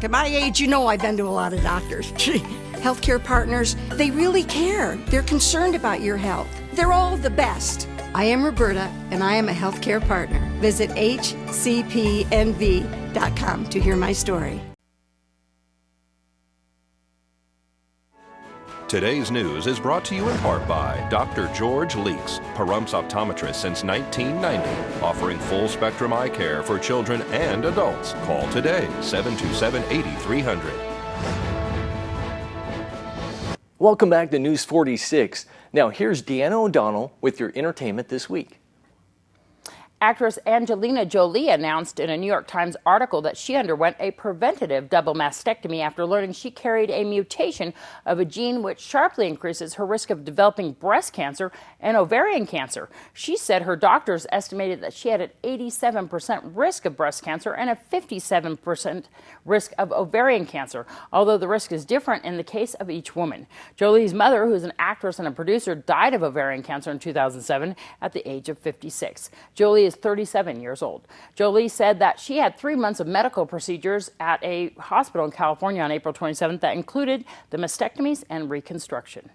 Look, at my age, you know I've been to a lot of doctors. Healthcare partners, they really care. They're concerned about your health. They're all the best. I am Roberta, and I am a healthcare partner. Visit hcpnv.com to hear my story. Today's news is brought to you in part by Dr. George Leeks, Pahrumps optometrist since 1990, offering full-spectrum eye care for children and adults. Call today, 727-8300. Welcome back to News 46. Now here's Deanna O'Donnell with your entertainment this week. Actress Angelina Jolie announced in a New York Times article that she underwent a preventative double mastectomy after learning she carried a mutation of a gene which sharply increases her risk of developing breast cancer and ovarian cancer. She said her doctors estimated that she had an 87% risk of breast cancer and a 57% risk of ovarian cancer, although the risk is different in the case of each woman. Jolie's mother, who's an actress and a producer, died of ovarian cancer in 2007 at the age of 56. Jolie is 37 years old. Jolie said that she had 3 months of medical procedures at a hospital in California on April 27th that included the mastectomies and reconstruction.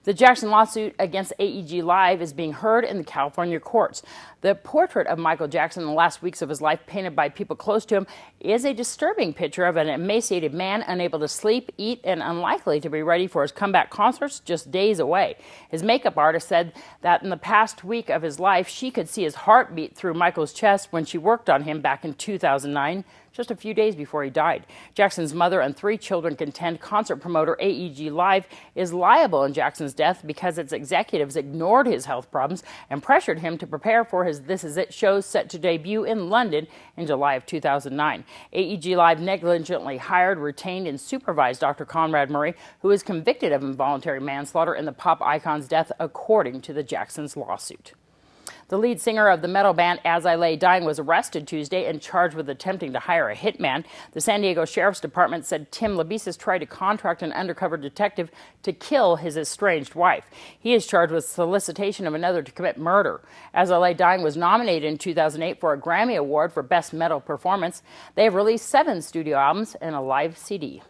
The Jackson lawsuit against AEG Live is being heard in the California courts. The portrait of Michael Jackson in the last weeks of his life, painted by people close to him, is a disturbing picture of an emaciated man unable to sleep, eat, and unlikely to be ready for his comeback concerts just days away. His makeup artist said that in the past week of his life, she could see his heartbeat through Michael's chest when she worked on him back in 2009. Just a few days before he died. Jackson's mother and 3 children contend concert promoter AEG Live is liable in Jackson's death because its executives ignored his health problems and pressured him to prepare for his This Is It show set to debut in London in July of 2009. AEG Live negligently hired, retained, and supervised Dr. Conrad Murray, who is convicted of involuntary manslaughter in the pop icon's death, according to the Jackson's lawsuit. The lead singer of the metal band As I Lay Dying was arrested Tuesday and charged with attempting to hire a hitman. The San Diego Sheriff's Department said Tim Labesis tried to contract an undercover detective to kill his estranged wife. He is charged with solicitation of another to commit murder. As I Lay Dying was nominated in 2008 for a Grammy Award for Best Metal Performance. They have released 7 studio albums and a live CD.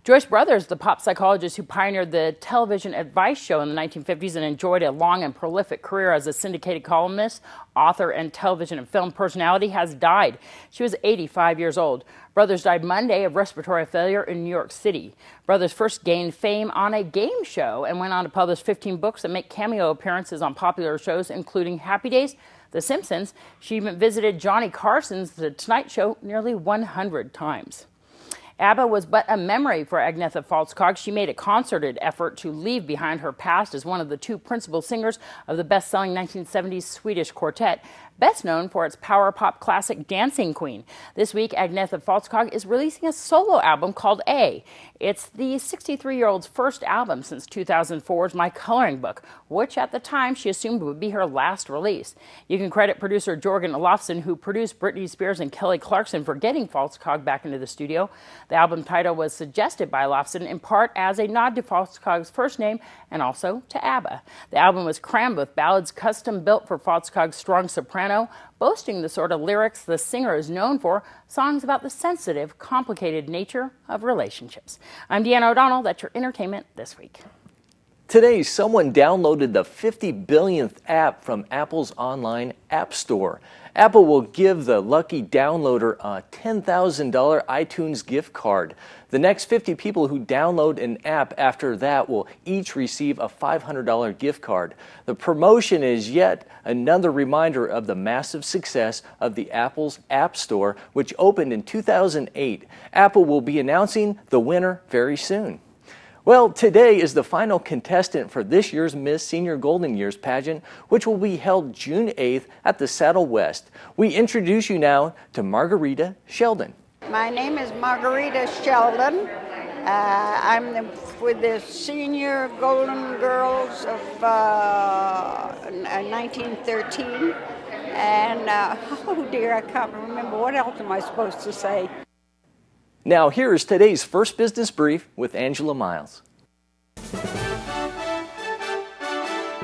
Joyce Brothers, the pop psychologist who pioneered the television advice show in the 1950s and enjoyed a long and prolific career as a syndicated columnist, author, and television and film personality, has died. She was 85 years old. Brothers died Monday of respiratory failure in New York City. Brothers first gained fame on a game show and went on to publish 15 books and make cameo appearances on popular shows, including Happy Days, The Simpsons. She even visited Johnny Carson's The Tonight Show nearly 100 times. ABBA was but a memory for Agnetha Falskog. She made a concerted effort to leave behind her past as one of the 2 principal singers of the best-selling 1970s Swedish quartet, best known for its power pop classic Dancing Queen. This week, Agnetha Falskog is releasing a solo album called A. It's the 63-year-old's first album since 2004's My Coloring Book, which at the time she assumed would be her last release. You can credit producer Jorgen Olofsson, who produced Britney Spears and Kelly Clarkson, for getting Falskog back into the studio. The album title was suggested by Olofsson in part as a nod to Falskog's first name and also to ABBA. The album was crammed with ballads custom built for Falskog's strong soprano, boasting the sort of lyrics the singer is known for, songs about the sensitive, complicated nature of relationships. I'm Deanna O'Donnell. That's your entertainment this week. Today, someone downloaded the 50 billionth app from Apple's online app store. Apple will give the lucky downloader a $10,000 iTunes gift card. The next 50 people who download an app after that will each receive a $500 gift card. The promotion is yet another reminder of the massive success of the Apple's App Store, which opened in 2008. Apple will be announcing the winner very soon. Well, today is the final contestant for this year's Miss Senior Golden Years pageant, which will be held June 8th at the Saddle West. We introduce you now to Margarita Sheldon. My name is Margarita Sheldon. I'm with the Senior Golden Girls of 1913. And, oh dear, I can't remember. What else am I supposed to say? Now, here is today's First Business Brief with Angela Miles.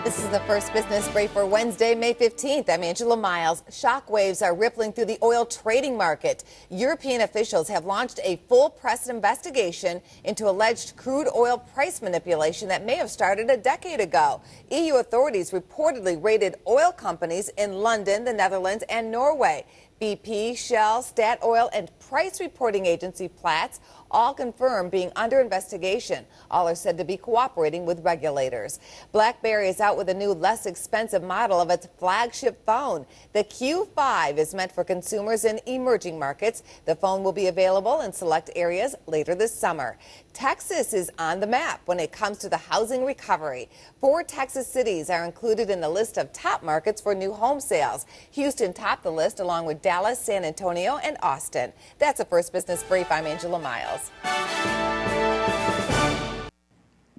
This is the first business brief for Wednesday, May 15th. I'm Angela Miles. Shockwaves are rippling through the oil trading market. European officials have launched a full press investigation into alleged crude oil price manipulation that may have started a decade ago. EU authorities reportedly raided oil companies in London, the Netherlands, and Norway. BP, Shell, Statoil, and price reporting agency Platts all confirm being under investigation. All are said to be cooperating with regulators. BlackBerry is out with a new, less expensive model of its flagship phone. The Q5 is meant for consumers in emerging markets. The phone will be available in select areas later this summer. Texas is on the map when it comes to the housing recovery. 4 Texas cities are included in the list of top markets for new home sales. Houston topped the list along with Dallas, San Antonio, and Austin. That's a First Business Brief. I'm Angela Miles.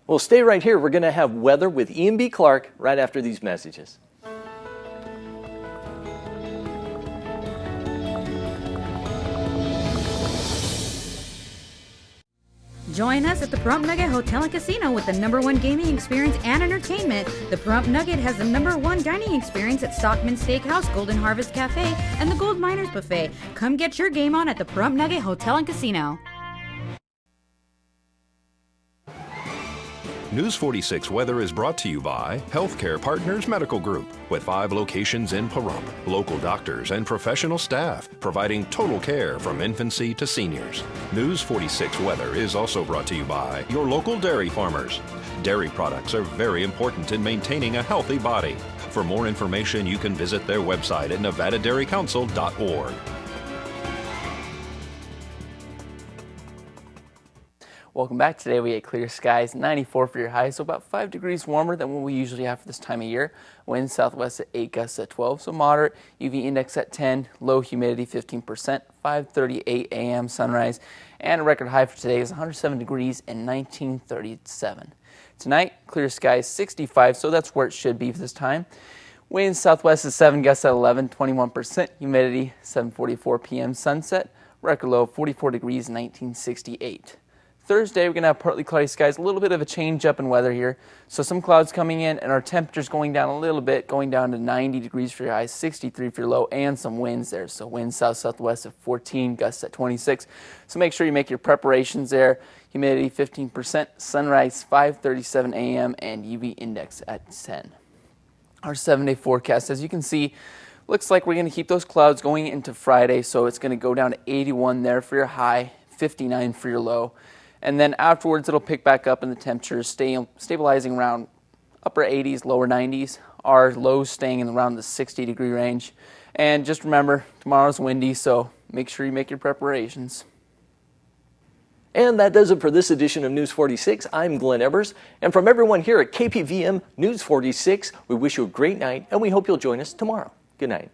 Well, stay right here. We're going to have weather with Ian B. Clark right after these messages. Join us at the Pahrump Nugget Hotel and Casino with the #1 gaming experience and entertainment. The Pahrump Nugget has the #1 dining experience at Stockman Steakhouse, Golden Harvest Cafe, and the Gold Miners Buffet. Come get your game on at the Pahrump Nugget Hotel and Casino. News 46 Weather is brought to you by Healthcare Partners Medical Group, with 5 locations in Pahrump, local doctors and professional staff providing total care from infancy to seniors. News 46 Weather is also brought to you by your local dairy farmers. Dairy products are very important in maintaining a healthy body. For more information, you can visit their website at nevadadairycouncil.org. Welcome back. Today we get clear skies, 94 for your high, so about 5 degrees warmer than what we usually have for this time of year. Winds southwest at 8, gusts at 12, so moderate. UV index at 10, low humidity 15%, 5:38 a.m. sunrise, and a record high for today is 107 degrees and 1937. Tonight, clear skies, 65, so that's where it should be for this time. Winds southwest at 7, gusts at 11, 21% humidity, 7:44 p.m. sunset, record low 44 degrees, 1968. Thursday, we're going to have partly cloudy skies, a little bit of a change up in weather here. So some clouds coming in and our temperatures going down a little bit, going down to 90 degrees for your high, 63 for your low, and some winds there. So winds south-southwest at 14, gusts at 26. So make sure you make your preparations there. Humidity 15%, sunrise 5:37 a.m. and UV index at 10. Our 7-day forecast, as you can see, looks like we're going to keep those clouds going into Friday. So it's going to go down to 81 there for your high, 59 for your low. And then afterwards, it'll pick back up and the temperatures stabilizing around upper 80s, lower 90s. Our lows staying in around the 60-degree range. And just remember, tomorrow's windy, so make sure you make your preparations. And that does it for this edition of News 46. I'm Glenn Evers. And from everyone here at KPVM News 46, we wish you a great night, and we hope you'll join us tomorrow. Good night.